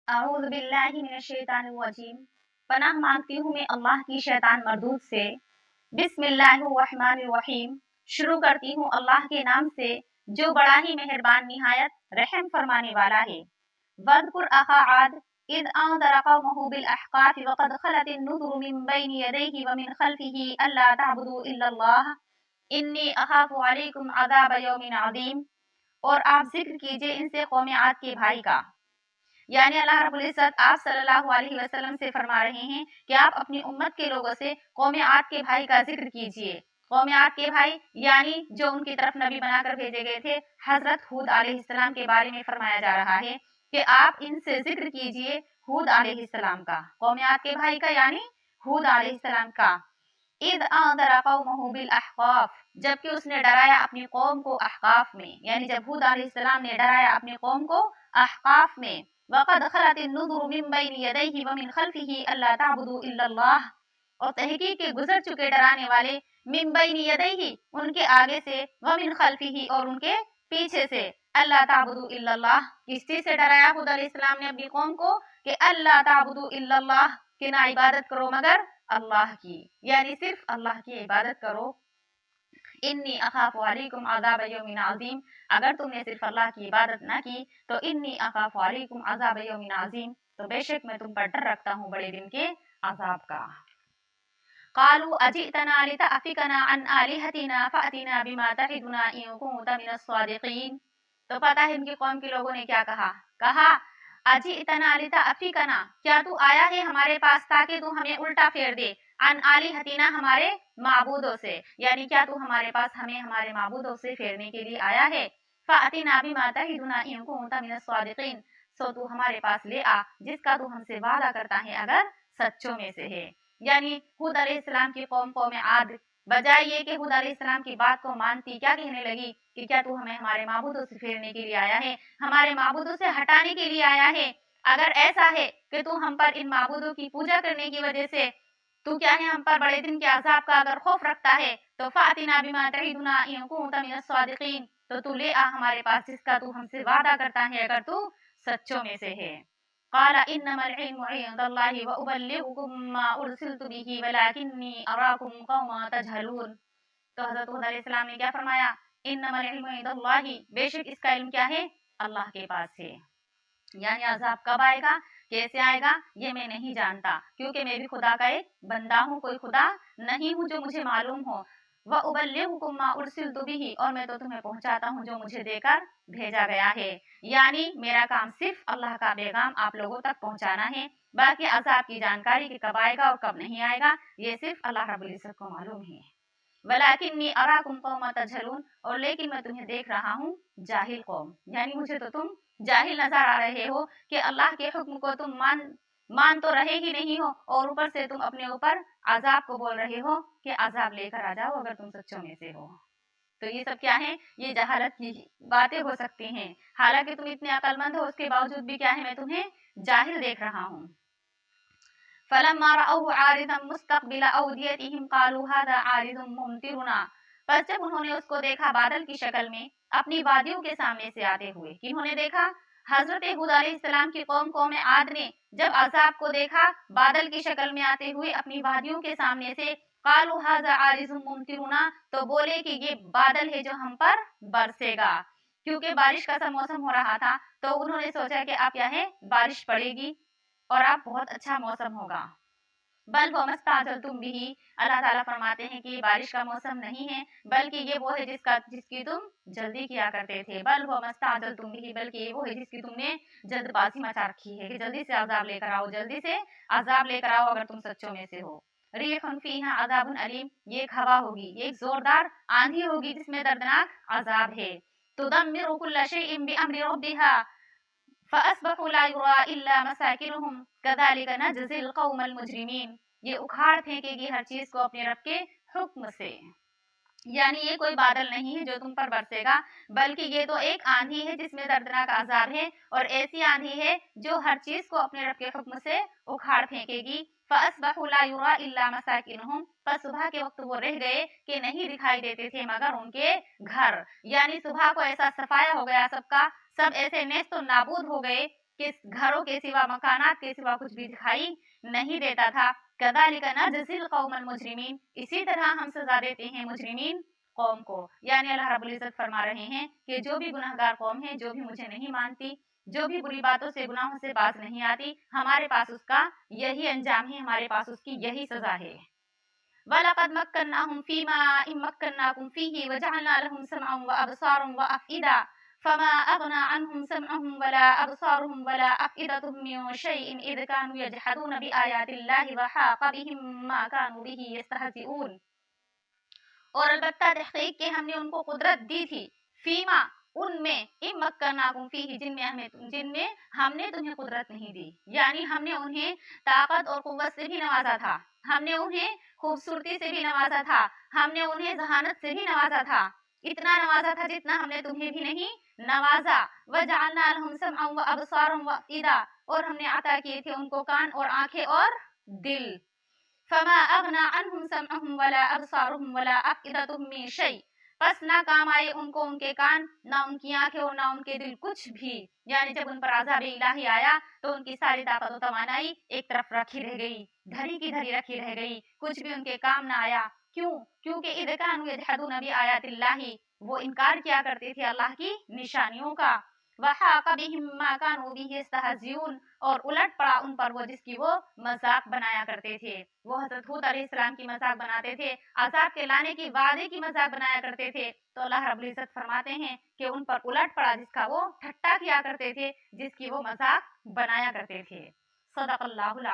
अऊज़ु बिल्लाहि मिनश्शैतानिर्रजीम। पनाह मांगती हूँ मैं अल्लाह की शैतान मरदूद से। बिस्मिल्लाहिर्रहमानिर्रहीम। शुरू करती हूँ अल्लाह के नाम से जो बड़ा ही मेहरबान निहायत रहम फरमाने वाला है। वज़्कुर अखा आद इज़ अंज़रा कौमहु बिल अहक़ाफ़ वक़द ख़लतिन नुज़ुरु मिन बैनि यदैहि व मिन ख़ल्फ़िही अल्ला तअबुदू इल्लल्लाह इन्नी अख़ाफ़ु अलैकुम अज़ाब यौमिन अज़ीम। और आप जिक्र कीजिए इनसे कौम आद के भाई का, यानी अल्लाह रब्बुल इज़्ज़त आप सल्लल्लाहु अलैहि वसल्लम से फरमा रहे हैं कि आप अपनी उम्मत के लोगों से कौम आद के भाई का जिक्र कीजिए। कौम आद के भाई यानी जो उनकी तरफ नबी बनाकर भेजे गए थे, हजरत हूद अलैहिस्सलाम के बारे में फरमाया जा रहा है कि आप इनसे जिक्र कीजिए हूद अलैहिस्सलाम का, कौम आद के भाई का यानी हूद अलैहिस्सलाम का। इद अंज़रा कौमहु बिल अहक़ाफ़, जबकि उसने डराया अपनी कौम को अहक़ाफ़ में, यानी जब हूद अलैहिस्सलाम ने डराया अपनी कौम को अहक़ाफ़ में। वक़द ख़लतिन नुज़ुरु मिन बैनि यदैहि व मिन ख़ल्फ़िही अल्ला तअबुदू इल्लल्लाह, और तहक़ीक़ के गुजर चुके डराने वाले मिन बैनि यदैहि उनके आगे से, व मिन ख़ल्फ़िही और उनके पीछे से, अल्ला तअबुदू इल्लल्लाह किस चीज़ से डराया हूद अलैहिस्सलाम ने अपनी कौम को कि अल्ला तअबुदू इल्लल्लाह कि ना इबादत करो मगर अल्लाह की, यानी सिर्फ अल्लाह की इबादत करो। इन्नी अखाफु अलैकुम अज़ाब यौमिन अज़ीम, अगर तुमने सिर्फ अल्लाह की इबादत ना की तो इन्नी अखाफु अलैकुम अज़ाब यौमिन अज़ीम, तो बेशक मैं तुम पर डर रखता हूँ बड़े दिन के अजाब का। क़ालू अजितना लितअफ़िकना अन आलिहतिना फ़अतिना बिमा तइदुना इन कुन्त मिनस सादिक़ीन। तो पता है इनकी कौम के लोगों ने क्या कहा अजितना लितअफ़िकना, क्या तू आया है हमारे पास ताकि तू हमें उल्टा फेर दे, अन आलिहतिना हमारे माबूदों से, यानी क्या तू हमारे पास हमें हमारे माबूदों से फेरने के लिए आया है। फ़अतिना बिमा तइदुना इन कुन्त मिनस सादिक़ीन, सो तू हमारे पास ले आ जिसका तू हमसे वादा करता है अगर सच्चों में से है। यानी हूद अलैहिस्सलाम की कौम आद बजाय ये कि हूद अलैहिस्सलाम की बात को मानती, क्या कहने लगी कि क्या तू हमें हमारे माबूदों से फेरने के लिए आया है, हमारे माबूदों से हटाने के लिए आया है। अगर ऐसा है कि तू हम पर इन माबूदों की पूजा करने की वजह से तू क्या है हम पर बड़े दिन के अजाब का अगर खौफ रखता है तो फ़अतिना बिमा तइदुना इन कुन्त मिनस सादिक़ीन, तो तू ले आ हमारे पास जिसका तू हमसे वादा करता है अगर तू सच्चों में से है। क़ाल इन्नमल इल्मु इंदल्लाहि व उबल्लिगुकुम मा उरसिलतु बिही वलाकिन्नी अराकुम क़ौमन तजहलून। तो हज़रत हूद अलैहिस्सलाम ने क्या फरमाया, इन्नमल इल्मु इंदल्लाहि, बेशक इसका इल्म क्या है अल्लाह के पास है, यानी अजाब कब आएगा कैसे आएगा ये मैं नहीं जानता, क्योंकि मैं भी खुदा का एक बंदा हूँ, कोई खुदा नहीं हूँ जो मुझे मालूम हो। व उबल्लिगुकुम मा उरसिलतु बिही, और मैं तो तुम्हें पहुंचाता हूँ जो मुझे देकर भेजा गया है, यानी मेरा काम सिर्फ अल्लाह का पैगाम आप लोगों तक पहुंचाना है। बाकी अजाब की जानकारी कि कब आएगा और कब नहीं आएगा ये सिर्फ अल्लाह रब्बुल इज्जत को मालूम है। वलाकिन्नी अराकुम क़ौमन तजहलून, और लेकिन मैं तुम्हें देख रहा हूँ जाहिल कौम, यानी मुझे तो तुम जाहिल नजर आ रहे हो कि अल्लाह के हुक्म को तुम मान तो रहे ही नहीं हो, और ऊपर से तुम अपने ऊपर अजाब को बोल रहे हो कि अजाब लेकर आ जाओ अगर तुम सच्चों में से हो। तो ये सब क्या है, ये जहालत की बातें हो सकती हैं, हालांकि तुम इतने अक्लमंद हो उसके बावजूद भी क्या है मैं तुम्हें जाहिल देख रहा हूँ। फलम्मा रअऊ आरिदम मुस्तक़बिल औदियतिहिम क़ालू हाज़ा आरिदुम मुमतिरुना, पर जब उन्होंने उसको देखा बादल की शक्ल में अपनी वादियों के सामने से आते हुए, किन्होंने देखा हजरत हूद अलैहिस्सलाम की कौम आद ने जब अजाब को देखा बादल की शक्ल में आते हुए अपनी वादियों के सामने से, क़ालू हाज़ा आरिदुम मुमतिरुना, तो बोले कि ये बादल है जो हम पर बरसेगा, क्योंकि बारिश का सा मौसम हो रहा था तो उन्होंने सोचा कि अब क्या है बारिश पड़ेगी और अब बहुत अच्छा मौसम होगा। बल वो मस्ताजल तुम भी, अल्लाह ताला फरमाते हैं कि ये बारिश का मौसम नहीं है बल्कि ये वो है जिसकी तुम जल्दी किया करते थे। बल वो मस्ताजल तुम भी, बल्कि ये वो है जिसकी तुमने जल्दबाजी मचा रखी है कि जल्दी से अजाब लेकर आओ, जल्दी से अजाब लेकर आओ अगर तुम सच्चों में से हो। रिहुन फीहा अजाबुन अलीम, ये एक हवा होगी, ये एक जोरदार आंधी होगी जिसमें दर्दनाक अजाब है। तुदम्मिरु कुल्ला शैइन बिअम्रि रब्बिहा फ़अस्बहू ला युरा इल्ला मसाकिनुहुम कज़ालिका नजज़िल क़ौमल मुजरिमीन, ये उखाड़ फेंकेगी हर चीज को अपने रब के हुक्म से। यानी ये कोई बादल नहीं है जो तुम पर बरसेगा, बल्कि ये तो एक आंधी है जिसमें दर्दनाक अजाब है, और ऐसी आंधी है जो हर चीज को अपने रब के हुक्म से उखाड़ फेंकेगी। फ़अस्बहू ला युरा इल्ला मसाकिनुहुम, पर सुबह के वक्त वो रह गए कि नहीं दिखाई देते थे मगर उनके घर, यानी सुबह को ऐसा सफाया हो गया सबका, सब ऐसे नेस्त नाबूद हो गए कि घरों के सिवा, मकानात के सिवा कुछ भी दिखाई नहीं देता था। कज़ालिका नजज़िल कौमल मुजरिमीन, इसी तरह हम सजा देते हैं मुजरिमीन कौम को। यानी अल्लाह रब्बुल इज्जत फरमा रहे हैं कि जो भी गुनहगार कौम है, जो भी मुझे नहीं मानती, जो भी बुरी बातों से, गुनाहों से बाज नहीं आती, हमारे पास उसका यही अंजाम है, हमारे पास उसकी यही सजा है। वलक़द मक्कन्नाहुम फीमा इन मक्कन्नाकुम फीही वजअलना लहुम समअन व अबसारन व अफ़इदा फमा अग़ना अन्हुम समअहुम वला अबसारुहुम वला अफ़इदतुहुम मिन शैइन इज़ कानू यजहदून बिआयातिल्लाहि व हाक़ बिहिम मा कानू बिही यस्तहज़िऊन। और अलबत्ता तहक़ीक़ के हमने उनको कुदरत दी थी, फीमा उनमें, इम मक्कन्नाकुम फीही जिनमें हमने तुम्हें कुदरत नहीं दी, यानी हमने उन्हें ताकत और कुव्वत से भी नवाजा था, हमने उन्हें खूबसूरती से भी नवाजा था, हमने उन्हें जहानत से भी नवाजा था, इतना नवाजा था जितना हमने तुम्हें भी नहीं नवाजा। वजअलना लहुम समअन व अबसारन व अफ़इदा, और हमने अता किए थे उनको कान और आंखें और दिल। फमा अग़ना अन्हुम समअहुम वला अबसारुहुम वला अफ़इदतुहुम मिन शै, बस ना काम आए उनको उनके कान, ना उनकी आंखें और ना उनके दिल, कुछ भी। यानी जब उन पर अज़ाब इलाही आया तो उनकी सारी ताकत और तवानाई एक तरफ रखी रह गई, धरी की धरी रखी रह गई, कुछ भी उनके काम ना आया। क्यों? क्योंकि इज़ कानू यजहदून बिआयातिल्लाहि, वो इनकार किया करते थे अल्लाह की निशानियों का। वहाक़ बिहिम मा कानू बिही यस्तहज़िऊन, और उलट पड़ा उन पर वो जिसकी वो मजाक बनाया करते थे। वो हज़रत हूद अलैहिस्सलाम की मजाक बनाते थे, अज़ाब के लाने की वादे की मजाक बनाया करते थे। तो अल्लाह रब्बुल इज्जत फरमाते हैं कि उन पर उलट पड़ा जिसका वो ठट्टा किया करते थे, जिसकी वो मजाक बनाया करते थे। सदक़ल्लाहुल